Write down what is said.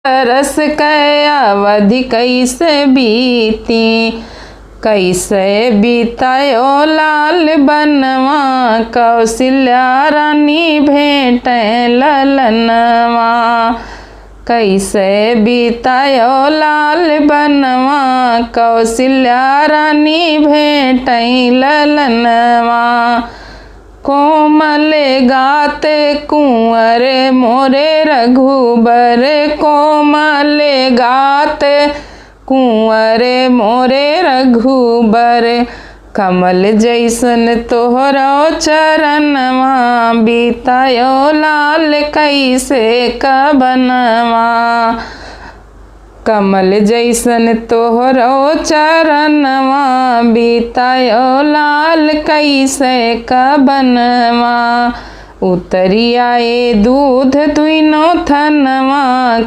रस कै अवधि कैसे बीती। कैसे बीतायो लाल बनवा, कौशल्या रानी भेंटे ललनवा। कैसे बीतायो लाल बनवा, कौशल्या रानी भेंटे ललनवा। कोमल गात कुंवर मोरे रघुबर, कोमल गात कुंवर मोरे रघुबर। कमल जैसन तोहरो चरणवा, बीतायो लाल कैसे कबनवा। कमल जैसन तोहरो चरणवा, बीतायो लाल कैसे कबनवा। उतरी आए दूध दुइनो थनवा,